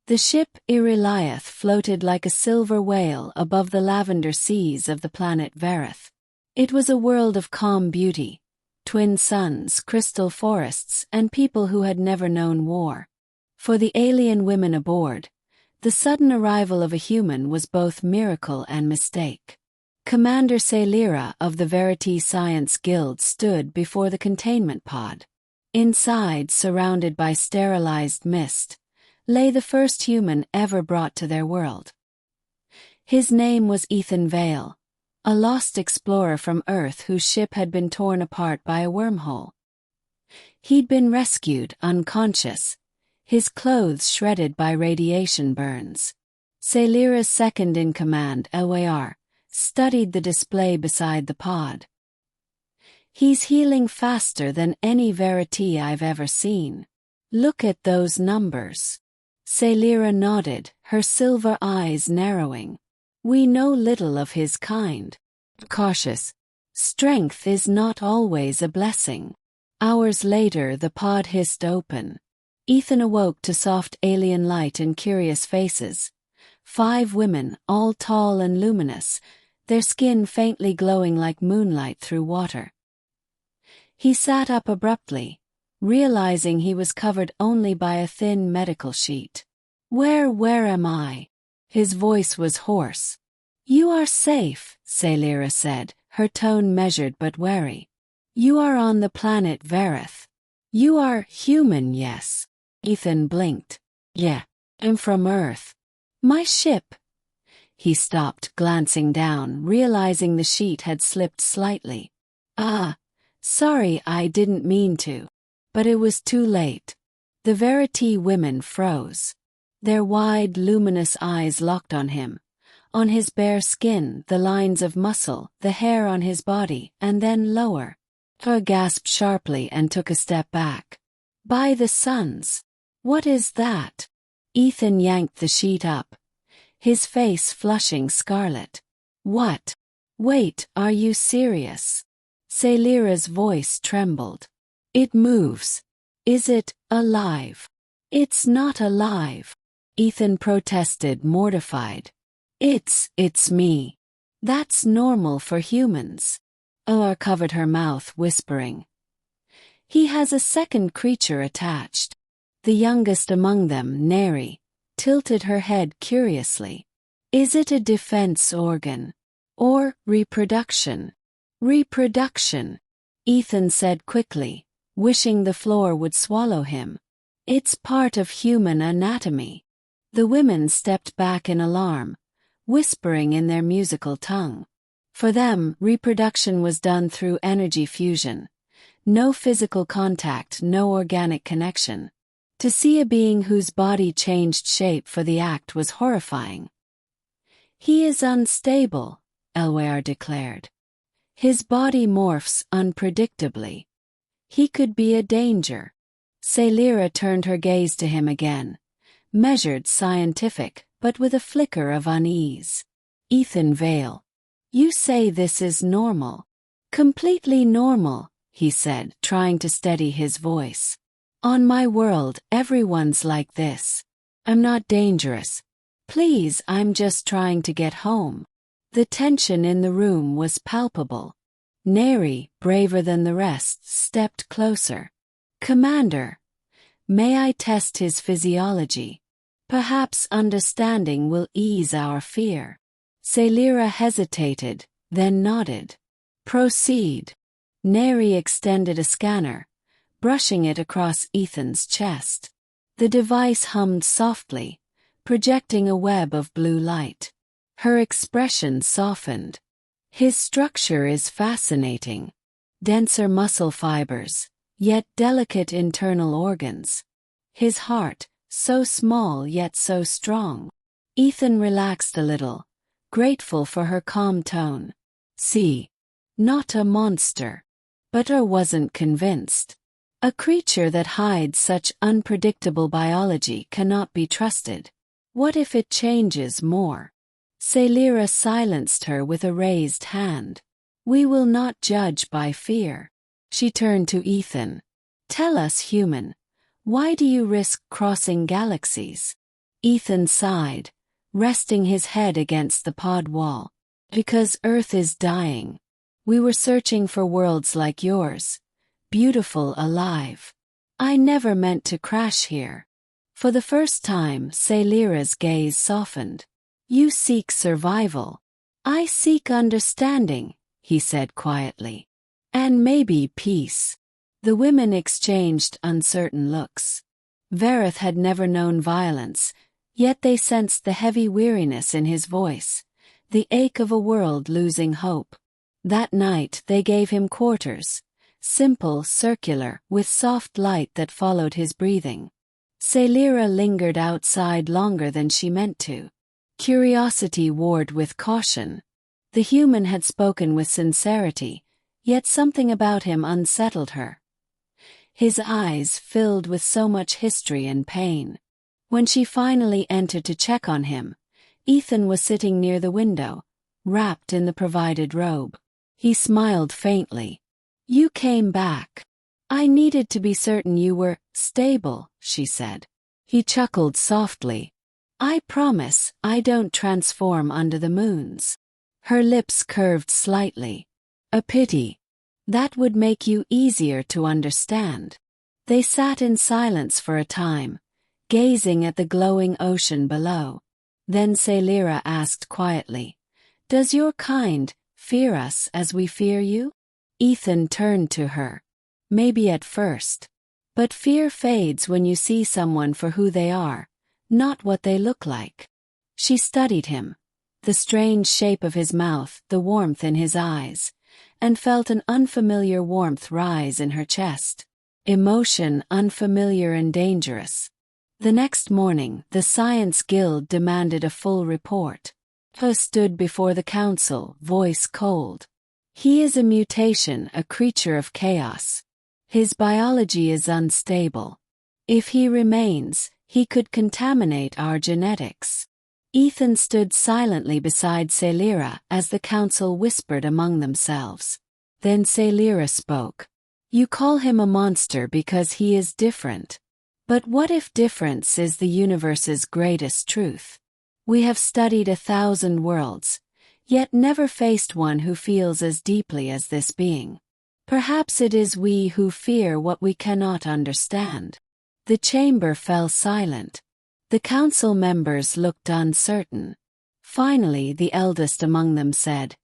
The ship Ireliath floated like a silver whale above the lavender seas of the planet Verath. It was a world of calm beauty, twin suns, crystal forests, and people who had never known war. For the alien women aboard, the sudden arrival of a human was both miracle and mistake. Commander Celira of the Verath Science Guild stood before the containment pod. Inside, surrounded by sterilized mist, lay the first human ever brought to their world. His name was Ethan Vale, a lost explorer from Earth whose ship had been torn apart by a wormhole. He'd been rescued, unconscious, his clothes shredded by radiation burns. Celira's second-in-command, Elwayar, studied the display beside the pod. "He's healing faster than any Verath I've ever seen. Look at those numbers." Celira nodded, her silver eyes narrowing. "We know little of his kind." Cautious. "Strength is not always a blessing." Hours later, the pod hissed open. Ethan awoke to soft alien light and curious faces. 5 women, all tall and luminous, their skin faintly glowing like moonlight through water. He sat up abruptly, realizing he was covered only by a thin medical sheet. Where am I?" His voice was hoarse. "You are safe," Celira said, her tone measured but wary. "You are on the planet Verath. You are human, yes?" Ethan blinked. "Yeah, I'm from Earth." "My ship." He stopped, glancing down, realizing the sheet had slipped slightly. Sorry, I didn't mean to." But it was too late. The Verath women froze. Their wide, luminous eyes locked on him. On his bare skin, the lines of muscle, the hair on his body, and then lower. Her gasped sharply and took a step back. "By the suns! What is that?" Ethan yanked the sheet up, his face flushing scarlet. "What? Wait, are you serious?" Celira's voice trembled. "It moves. Is it alive?" "It's not alive," Ethan protested, mortified. It's me. That's normal for humans." Oar covered her mouth, whispering. "He has a second creature attached." The youngest among them, Neri, tilted her head curiously. "Is it a defense organ? Or reproduction?" "Reproduction," Ethan said quickly, wishing the floor would swallow him. "It's part of human anatomy." The women stepped back in alarm, whispering in their musical tongue. For them, reproduction was done through energy fusion. No physical contact, no organic connection. To see a being whose body changed shape for the act was horrifying. "He is unstable," Elwayar declared. "His body morphs unpredictably. He could be a danger." Celira turned her gaze to him again, measured, scientific, but with a flicker of unease. "Ethan Vale, you say this is normal?" "Completely normal," he said, trying to steady his voice. "On my world, everyone's like this. I'm not dangerous. Please, I'm just trying to get home." The tension in the room was palpable. Neri, braver than the rest, stepped closer. "Commander, may I test his physiology? Perhaps understanding will ease our fear." Celira hesitated, then nodded. "Proceed." Neri extended a scanner, brushing it across Ethan's chest. The device hummed softly, projecting a web of blue light. Her expression softened. "His structure is fascinating. Denser muscle fibers, yet delicate internal organs. His heart, so small yet so strong." Ethan relaxed a little, grateful for her calm tone. "See, not a monster." But wasn't convinced. A creature that hides such unpredictable biology cannot be trusted. What if it changes more? Celira silenced her with a raised hand. "We will not judge by fear." She turned to Ethan. "Tell us, human, why do you risk crossing galaxies?" Ethan sighed, resting his head against the pod wall. Because Earth is dying. We were searching for worlds like yours. Beautiful, alive. I never meant to crash here. For the first time, Celira's gaze softened. You seek survival. I seek understanding, he said quietly. And maybe peace. The women exchanged uncertain looks. Verath had never known violence, yet they sensed the heavy weariness in his voice, the ache of a world losing hope. That night they gave him quarters, simple, circular, with soft light that followed his breathing. Celira lingered outside longer than she meant to. Curiosity warred with caution. The human had spoken with sincerity, yet something about him unsettled her. His eyes filled with so much history and pain. When she finally entered to check on him, Ethan was sitting near the window, wrapped in the provided robe. He smiled faintly. You came back. I needed to be certain you were stable, she said. He chuckled softly. I promise I don't transform under the moons. Her lips curved slightly. A pity. That would make you easier to understand. They sat in silence for a time, gazing at the glowing ocean below. Then Celira asked quietly, Does your kind fear us as we fear you? Ethan turned to her. Maybe at first. But fear fades when you see someone for who they are, not what they look like. She studied him, the strange shape of his mouth, the warmth in his eyes, and felt an unfamiliar warmth rise in her chest. Emotion unfamiliar and dangerous. The next morning, the Science Guild demanded a full report. He stood before the council, voice cold. He is a mutation, a creature of chaos. His biology is unstable. If he remains, he could contaminate our genetics. Ethan stood silently beside Celira as the council whispered among themselves. Then Celira spoke. You call him a monster because he is different. But what if difference is the universe's greatest truth? We have studied 1,000 worlds, yet never faced one who feels as deeply as this being. Perhaps it is we who fear what we cannot understand. The chamber fell silent. The council members looked uncertain. Finally, the eldest among them said,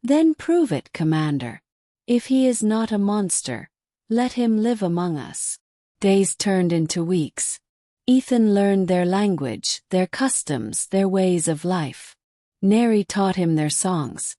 Then prove it, Commander. If he is not a monster, let him live among us. Days turned into weeks. Ethan learned their language, their customs, their ways of life. Neri taught him their songs.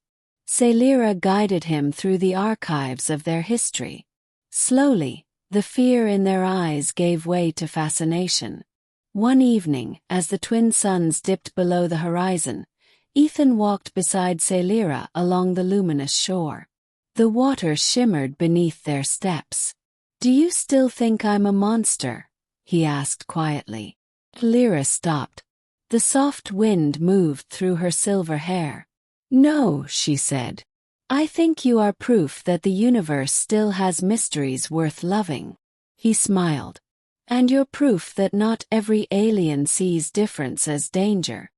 Celira guided him through the archives of their history. Slowly, the fear in their eyes gave way to fascination. One evening, as the twin suns dipped below the horizon, Ethan walked beside Celira along the luminous shore. The water shimmered beneath their steps. Do you still think I'm a monster? He asked quietly. Celira stopped. The soft wind moved through her silver hair. No, she said. I think you are proof that the universe still has mysteries worth loving. He smiled. And you're proof that not every alien sees difference as danger.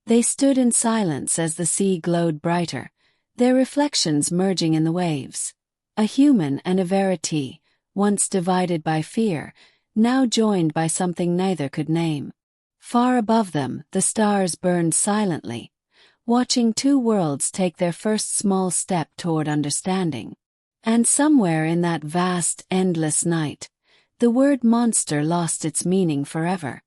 They stood in silence as the sea glowed brighter, their reflections merging in the waves. A human and a Verath, once divided by fear, now joined by something neither could name. Far above them, the stars burned silently, watching two worlds take their first small step toward understanding. And somewhere in that vast, endless night, the word monster lost its meaning forever.